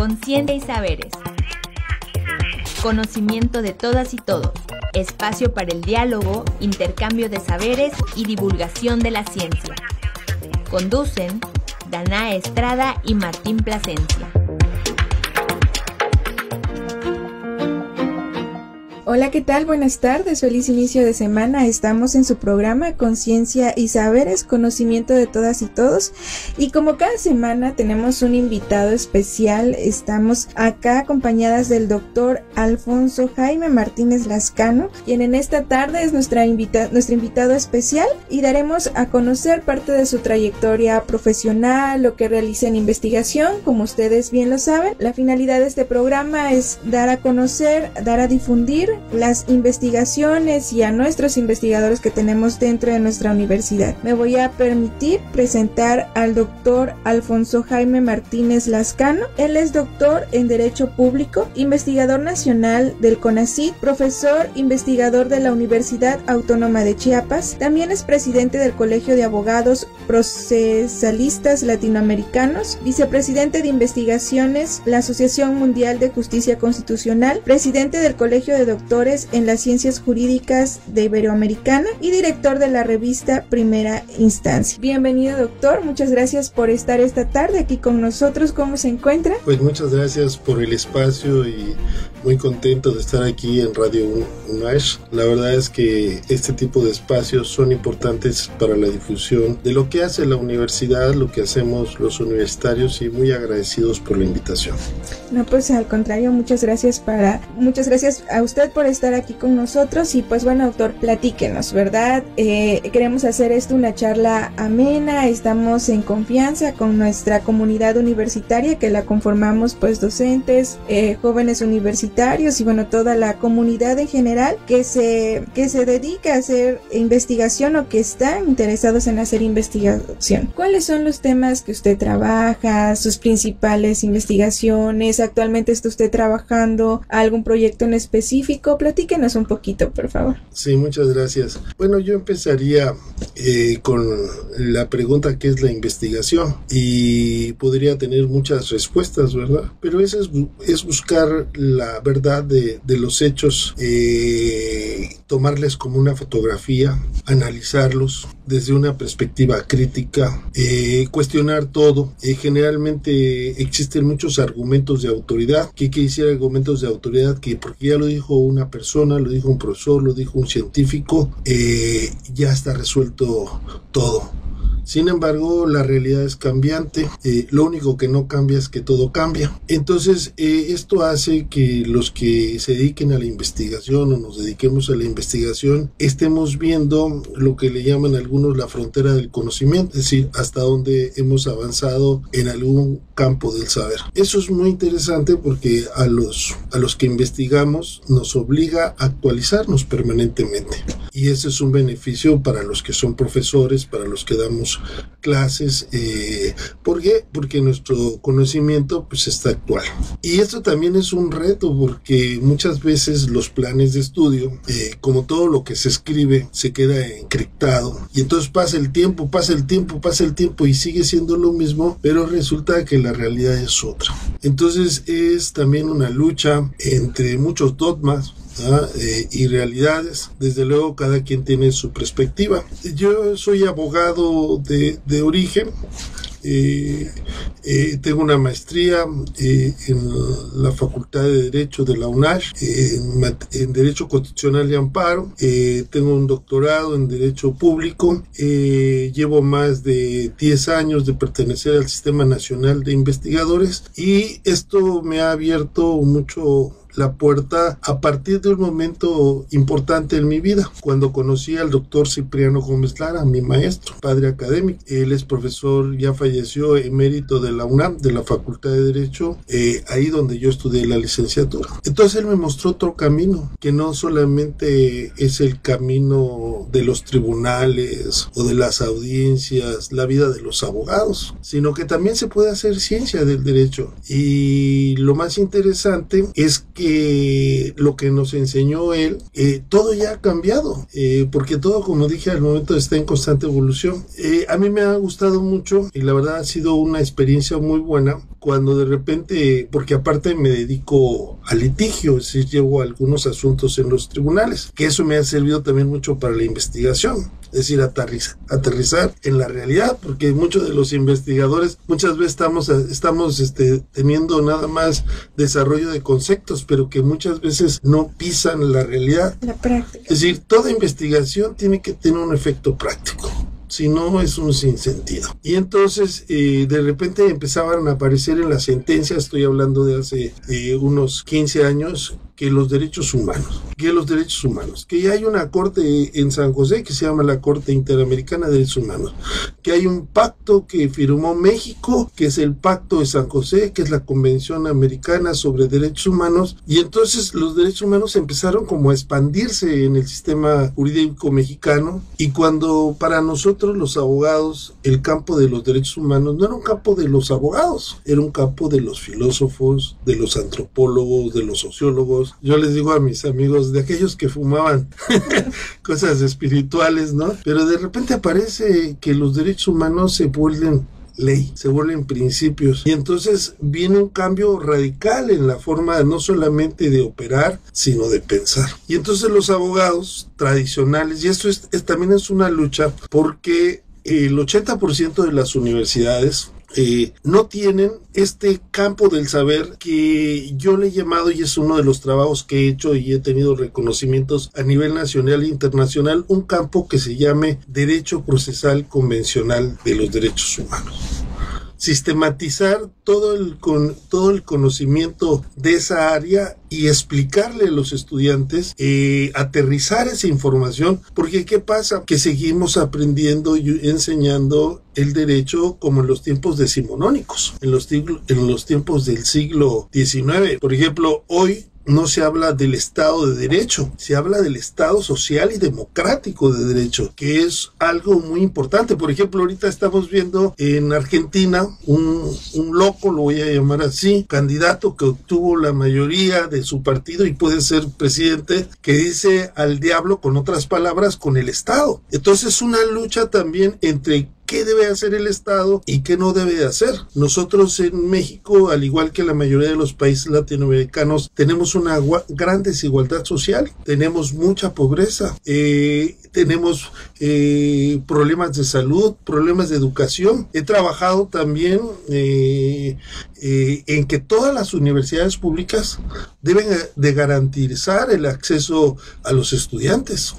Conciencia y saberes. Conocimiento de todas y todos. Espacio para el diálogo, intercambio de saberes y divulgación de la ciencia. Conducen Danae Estrada y Martín Plasencia. Hola, ¿qué tal? Buenas tardes, feliz inicio de semana. Estamos en su programa Conciencia y Saberes, conocimiento de todas y todos. Y como cada semana tenemos un invitado especial, estamos acá acompañadas del doctor Alfonso Jaime Martínez Lascano, quien en esta tarde es nuestro invitado especial, y daremos a conocer parte de su trayectoria profesional, lo que realiza en investigación. Como ustedes bien lo saben, la finalidad de este programa es dar a conocer, dar a difundir las investigaciones y a nuestros investigadores que tenemos dentro de nuestra universidad. Me voy a permitir presentar al doctor Alfonso Jaime Martínez Lascano. Él es doctor en Derecho Público, investigador nacional del CONACYT, profesor investigador de la Universidad Autónoma de Chiapas. También es presidente del Colegio de Abogados Procesalistas Latinoamericanos, vicepresidente de investigaciones, la Asociación Mundial de Justicia Constitucional, presidente del Colegio de Doctores en las Ciencias Jurídicas de Iberoamericana y director de la revista Primera Instancia. Bienvenido, doctor, muchas gracias por estar esta tarde aquí con nosotros. ¿Cómo se encuentra? Pues muchas gracias por el espacio y muy contento de estar aquí en Radio UNASH. La verdad es que este tipo de espacios son importantes para la difusión de lo que hace la universidad, lo que hacemos los universitarios, y muy agradecidos por la invitación. No, pues al contrario, muchas gracias a usted por estar aquí con nosotros. Y pues bueno, doctor, platíquenos, ¿verdad? Queremos hacer esto una charla amena, estamos en confianza con nuestra comunidad universitaria, que la conformamos pues docentes, jóvenes universitarios y bueno, toda la comunidad en general que se dedica a hacer investigación o que están interesados en hacer investigación. ¿Cuáles son los temas que usted trabaja, sus principales investigaciones? ¿Actualmente está usted trabajando algún proyecto en específico? Platíquenos un poquito, por favor. Sí, muchas gracias. Bueno, yo empezaría con la pregunta ¿qué es la investigación? Y podría tener muchas respuestas, ¿verdad? Pero esa es buscar la verdad de los hechos, tomarles como una fotografía, analizarlos desde una perspectiva crítica, cuestionar todo. Generalmente existen muchos argumentos de autoridad. ¿Qué quiere decir argumentos de autoridad? Que porque ya lo dijo una persona, lo dijo un profesor, lo dijo un científico, ya está resuelto todo. Sin embargo, la realidad es cambiante. Lo único que no cambia es que todo cambia. Entonces, esto hace que los que se dediquen a la investigación o nos dediquemos a la investigación estemos viendo lo que le llaman algunos la frontera del conocimiento, es decir, hasta dónde hemos avanzado en algún campo del saber. Eso es muy interesante porque a los que investigamos nos obliga a actualizarnos permanentemente. Y ese es un beneficio para los que son profesores, para los que damos clases. ¿Por qué? Porque nuestro conocimiento pues está actual. Y esto también es un reto porque muchas veces los planes de estudio, como todo lo que se escribe, se queda encriptado. Y entonces pasa el tiempo y sigue siendo lo mismo, pero resulta que la realidad es otra. Entonces es también una lucha entre muchos dogmas y realidades. Desde luego cada quien tiene su perspectiva. Yo soy abogado de origen. Tengo una maestría en la Facultad de Derecho de la UNASH en Derecho Constitucional y Amparo. Tengo un doctorado en Derecho Público. Llevo más de 10 años de pertenecer al Sistema Nacional de Investigadores, y esto me ha abierto mucho la puerta a partir de un momento importante en mi vida, cuando conocí al doctor Cipriano Gómez Lara, mi maestro, padre académico. Él es profesor, ya falleció, emérito de la UNAM, de la Facultad de Derecho, ahí donde yo estudié la licenciatura. Entonces él me mostró otro camino, que no solamente es el camino de los tribunales o de las audiencias, la vida de los abogados, sino que también se puede hacer ciencia del derecho. Y lo más interesante es que lo que nos enseñó él, todo ya ha cambiado, porque todo, como dije al momento, está en constante evolución. A mí me ha gustado mucho, y la verdad verdad ha sido una experiencia muy buena cuando de repente, porque aparte me dedico al litigio, es decir, llevo algunos asuntos en los tribunales, que eso me ha servido también mucho para la investigación, es decir, aterrizar en la realidad, porque muchos de los investigadores muchas veces estamos teniendo nada más desarrollo de conceptos, pero que muchas veces no pisan la realidad. La práctica. Es decir, toda investigación tiene que tener un efecto práctico. Si no, es un sinsentido. Y entonces, de repente empezaban a aparecer en las sentencias, estoy hablando de hace unos 15 años, que los derechos humanos, que ya hay una corte en San José que se llama la Corte Interamericana de Derechos Humanos, que hay un pacto que firmó México, que es el Pacto de San José, que es la Convención Americana sobre Derechos Humanos, y entonces los derechos humanos empezaron como a expandirse en el sistema jurídico mexicano, y cuando para nosotros los abogados, el campo de los derechos humanos no era un campo de los abogados, era un campo de los filósofos, de los antropólogos, de los sociólogos. Yo les digo a mis amigos, de aquellos que fumaban cosas espirituales, ¿no? Pero de repente aparece que los derechos humanos se vuelven ley, se vuelven principios, y entonces viene un cambio radical en la forma no solamente de operar, sino de pensar. Y entonces los abogados tradicionales, y esto también es una lucha, porque el 80% de las universidades no tienen este campo del saber que yo le he llamado, y es uno de los trabajos que he hecho y he tenido reconocimientos a nivel nacional e internacional, un campo que se llame Derecho Procesal Convencional de los Derechos Humanos. Sistematizar todo el conocimiento de esa área y explicarle a los estudiantes, aterrizar esa información, porque ¿qué pasa? Que seguimos aprendiendo y enseñando el derecho como en los tiempos decimonónicos, en los tiempos del siglo XIX. Por ejemplo, hoy no se habla del Estado de Derecho, se habla del Estado social y democrático de derecho, que es algo muy importante. Por ejemplo, ahorita estamos viendo en Argentina un loco, lo voy a llamar así, candidato que obtuvo la mayoría de su partido y puede ser presidente, que dice al diablo, con otras palabras, con el Estado. Entonces, una lucha también entre qué debe hacer el Estado y qué no debe de hacer. Nosotros en México, al igual que la mayoría de los países latinoamericanos, tenemos una gran desigualdad social, tenemos mucha pobreza, tenemos problemas de salud, problemas de educación. He trabajado también en que todas las universidades públicas deben de garantizar el acceso a los estudiantes.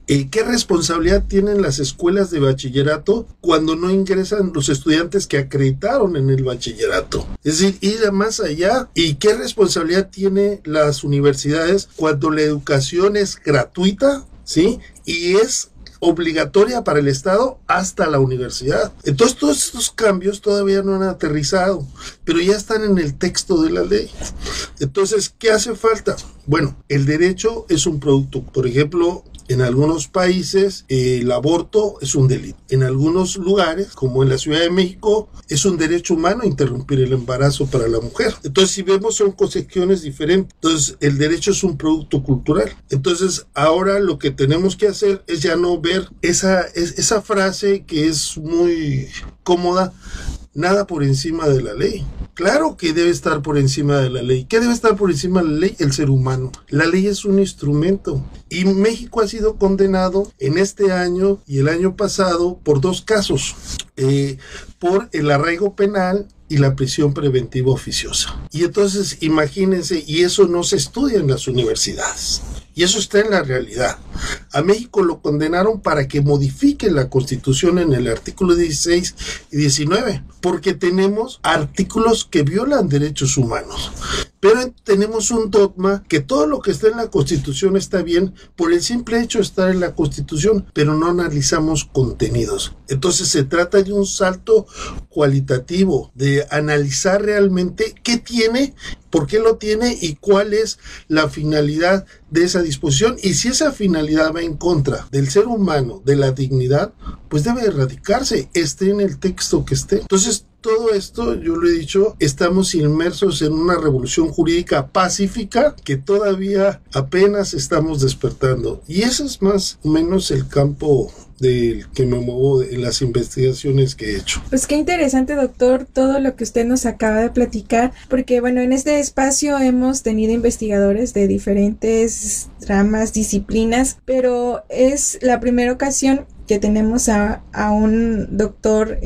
¿Qué responsabilidad tienen las escuelas de bachillerato cuando no ingresan los estudiantes que acreditaron en el bachillerato? Es decir, ir más allá. ¿Y qué responsabilidad tienen las universidades cuando la educación es gratuita, ¿sí? Y es obligatoria para el Estado hasta la universidad? Entonces, todos estos cambios todavía no han aterrizado, pero ya están en el texto de la ley. Entonces, ¿qué hace falta? Bueno, el derecho es un producto. Por ejemplo, en algunos países el aborto es un delito. En algunos lugares, como en la Ciudad de México, es un derecho humano interrumpir el embarazo para la mujer. Entonces, si vemos, son concepciones diferentes. Entonces, el derecho es un producto cultural. Entonces, ahora lo que tenemos que hacer es ya no ver esa frase que es muy cómoda, nada por encima de la ley. Claro que debe estar por encima de la ley. ¿Qué debe estar por encima de la ley? El ser humano. La ley es un instrumento. Y México ha sido condenado en este año y el año pasado por 2 casos. Por el arraigo penal y la prisión preventiva oficiosa. Y entonces, imagínense, y eso no se estudia en las universidades. Y eso está en la realidad. A México lo condenaron para que modifique la Constitución en el artículo 16 y 19, porque tenemos artículos que violan derechos humanos. Pero tenemos un dogma que todo lo que está en la Constitución está bien por el simple hecho de estar en la Constitución, pero no analizamos contenidos. Entonces se trata de un salto cualitativo, de analizar realmente qué tiene, por qué lo tiene y cuál es la finalidad de esa disposición. Y si esa finalidad va en contra del ser humano, de la dignidad, pues debe erradicarse, esté en el texto que esté. Entonces, todo esto, yo lo he dicho, estamos inmersos en una revolución jurídica pacífica que todavía apenas estamos despertando. Y ese es más o menos el campo del que me muevo en las investigaciones que he hecho. Pues qué interesante, doctor, todo lo que usted nos acaba de platicar, porque bueno, en este espacio hemos tenido investigadores de diferentes ramas, disciplinas, pero es la primera ocasión que tenemos a un doctor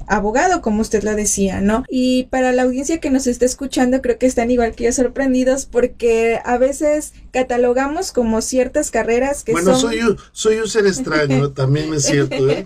abogado, como usted lo decía, ¿no? Y para la audiencia que nos está escuchando, creo que están igual que yo sorprendidos, porque a veces catalogamos como ciertas carreras que bueno, son... soy un ser extraño, también es cierto, ¿eh?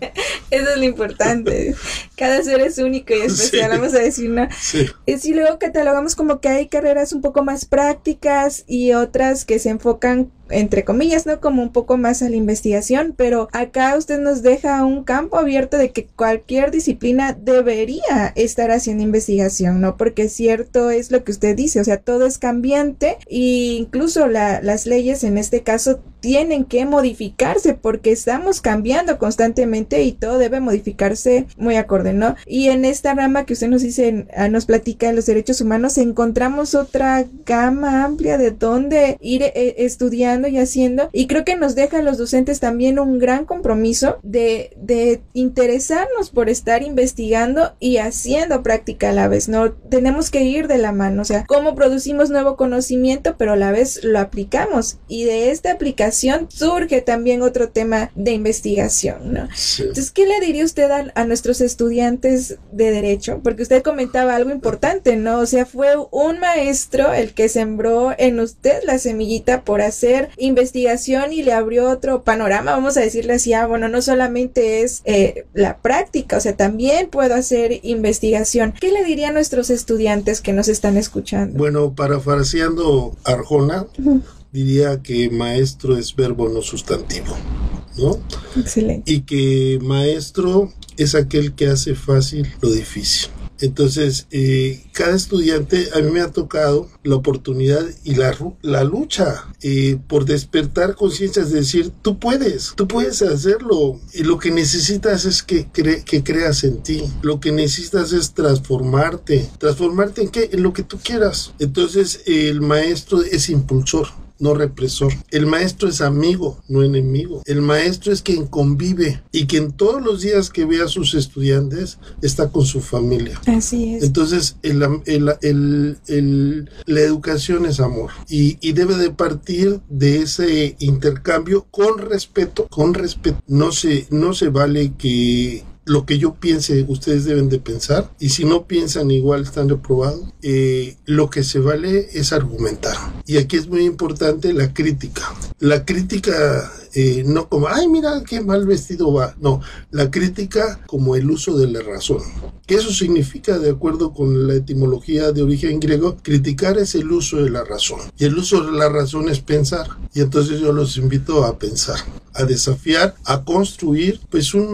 Eso es lo importante. Cada ser es único y especial, sí. Vamos a decir, ¿no? Sí. Y luego catalogamos como que hay carreras un poco más prácticas y otras que se enfocan, entre comillas, ¿no? Como un poco más a la investigación, pero acá usted nos deja un campo abierto de que cualquier disciplina debería estar haciendo investigación, ¿no? Porque cierto es lo que usted dice, o sea, todo es cambiante e incluso las leyes en este caso tienen que modificarse porque estamos cambiando constantemente y todo debe modificarse muy acorde, ¿no? Y en esta rama que usted nos dice, nos platica de los derechos humanos, encontramos otra gama amplia de dónde ir estudiando y haciendo, y creo que nos deja a los docentes también un gran compromiso de interesarnos por estar investigando y haciendo práctica a la vez, ¿no? Tenemos que ir de la mano, o sea, cómo producimos nuevo conocimiento, pero a la vez lo aplicamos, y de esta aplicación surge también otro tema de investigación, ¿no? Sí. Entonces, ¿qué le diría usted a nuestros estudiantes de Derecho? Porque usted comentaba algo importante, ¿no? O sea, fue un maestro el que sembró en usted la semillita por hacer investigación y le abrió otro panorama, vamos a decirle así, bueno, no solamente es la práctica, o sea, también puedo hacer investigación. ¿Qué le diría a nuestros estudiantes que nos están escuchando? Bueno, parafraseando Arjona, diría que maestro es verbo no sustantivo, ¿no? Excelente. Y que maestro es aquel que hace fácil lo difícil. Entonces, cada estudiante, a mí me ha tocado la oportunidad y la lucha por despertar conciencias, de decir, tú puedes hacerlo, y lo que necesitas es que creas en ti, lo que necesitas es transformarte ¿en qué? En lo que tú quieras. Entonces, el maestro es impulsor, no represor. El maestro es amigo, no enemigo. El maestro es quien convive y quien todos los días que ve a sus estudiantes está con su familia. Así es. Entonces, la educación es amor y debe de partir de ese intercambio con respeto. No se vale que lo que yo piense, ustedes deben de pensar, y si no piensan igual están reprobados. Lo que se vale es argumentar, y aquí es muy importante la crítica. No como, ay, mira qué mal vestido va, no, la crítica como el uso de la razón, que eso significa, de acuerdo con la etimología de origen griego, criticar es el uso de la razón, y el uso de la razón es pensar, y entonces yo los invito a pensar, a desafiar, a construir pues una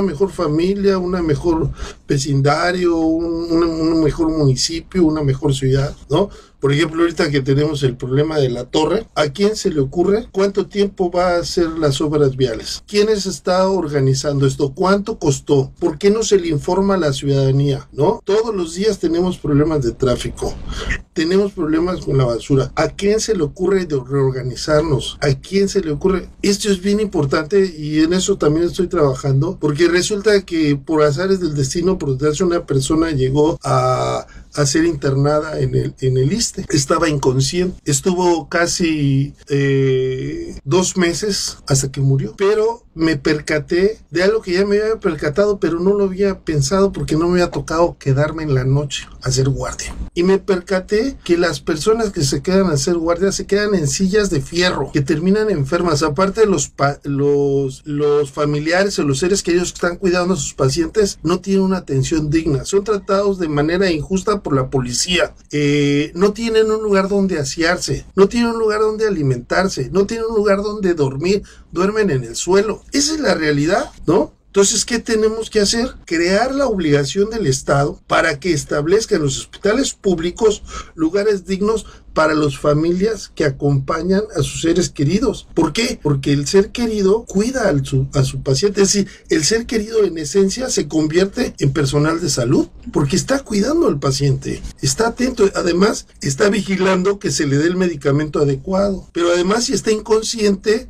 mejor familia, una mejor vecindario, un mejor municipio, una mejor ciudad, ¿no? Por ejemplo, ahorita que tenemos el problema de la torre, ¿a quién se le ocurre cuánto tiempo va a hacer las obras viales? ¿Quiénes está organizando esto? ¿Cuánto costó? ¿Por qué no se le informa a la ciudadanía? ¿No? Todos los días tenemos problemas de tráfico, tenemos problemas con la basura. ¿A quién se le ocurre de reorganizarnos? ¿A quién se le ocurre? Esto es bien importante y en eso también estoy trabajando, porque resulta que por azares del destino, por desgracia, una persona llegó a ser internada en el ISSSTE. Estaba inconsciente, estuvo casi 2 meses hasta que murió, pero me percaté de algo que ya me había percatado, pero no lo había pensado porque no me había tocado quedarme en la noche a hacer guardia. Y me percaté que las personas que se quedan a hacer guardia se quedan en sillas de fierro, que terminan enfermas. Aparte, los familiares o los seres que ellos están cuidando a sus pacientes no tienen una atención digna, son tratados de manera injusta por la policía, no tienen un lugar donde asearse, no tienen un lugar donde alimentarse, no tienen un lugar donde dormir, duermen en el suelo. Esa es la realidad, ¿no? Entonces, ¿qué tenemos que hacer? Crear la obligación del Estado para que establezca en los hospitales públicos lugares dignos para las familias que acompañan a sus seres queridos. ¿Por qué? Porque el ser querido cuida a su paciente. Es decir, el ser querido en esencia se convierte en personal de salud porque está cuidando al paciente, está atento, además está vigilando que se le dé el medicamento adecuado, pero además si está inconsciente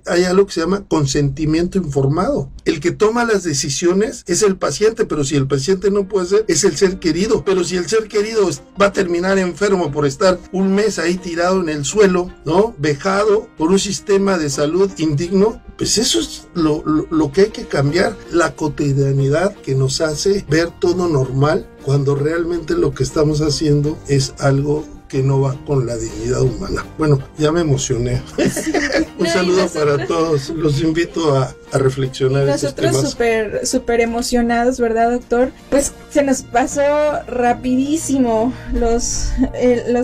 hay algo que se llama consentimiento informado. El que toma las decisiones es el paciente, pero si el paciente no puede ser, es el ser querido. Pero si el ser querido va a terminar enfermo por estar un mes ahí tirado en el suelo, ¿no? Vejado por un sistema de salud indigno, pues eso es lo que hay que cambiar, la cotidianidad que nos hace ver todo normal cuando realmente lo que estamos haciendo es algo que no va con la dignidad humana. Bueno, ya me emocioné. Un saludo para todos. Los invito a reflexionar. Nosotros súper emocionados, ¿verdad, doctor? Pues se nos pasó rapidísimo los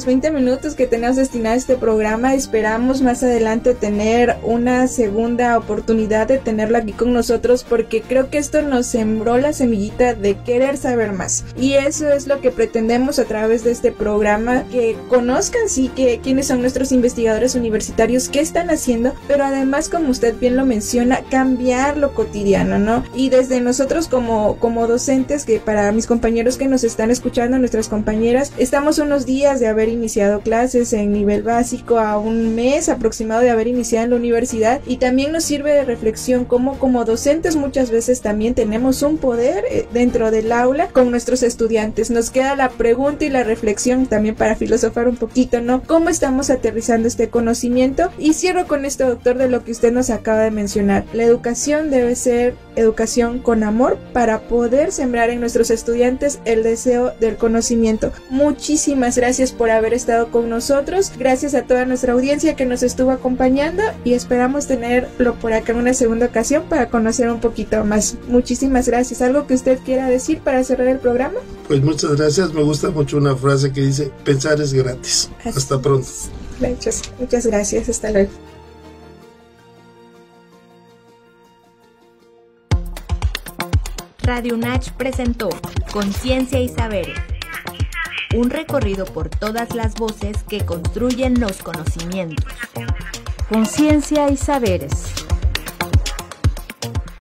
20 minutos que tenemos destinado a este programa. Esperamos más adelante tener una segunda oportunidad de tenerlo aquí con nosotros, porque creo que esto nos sembró la semillita de querer saber más. Y eso es lo que pretendemos a través de este programa, que conozcan sí que quiénes son nuestros investigadores universitarios, qué están haciendo, pero además, como usted bien lo menciona, cambiar lo cotidiano, ¿no? Y desde nosotros como docentes, que para mis compañeros que nos están escuchando, nuestras compañeras, estamos unos días de haber iniciado clases en nivel básico, a un mes aproximado de haber iniciado en la universidad, y también nos sirve de reflexión como docentes muchas veces también tenemos un poder dentro del aula con nuestros estudiantes. Nos queda la pregunta y la reflexión también para filosofar un poquito, ¿no? ¿Cómo estamos aterrizando este conocimiento? Y cierro con esto, doctor, de lo que usted nos acaba de mencionar. La educación debe ser educación con amor para poder sembrar en nuestros estudiantes el deseo del conocimiento. Muchísimas gracias por haber estado con nosotros. Gracias a toda nuestra audiencia que nos estuvo acompañando y esperamos tenerlo por acá en una segunda ocasión para conocer un poquito más. Muchísimas gracias. ¿Algo que usted quiera decir para cerrar el programa? Pues muchas gracias. Me gusta mucho una frase que dice: pensar es gratis. Hasta pronto. Muchas gracias. Hasta luego. Radio UNACH presentó Conciencia y Saberes, un recorrido por todas las voces que construyen los conocimientos. Conciencia y Saberes.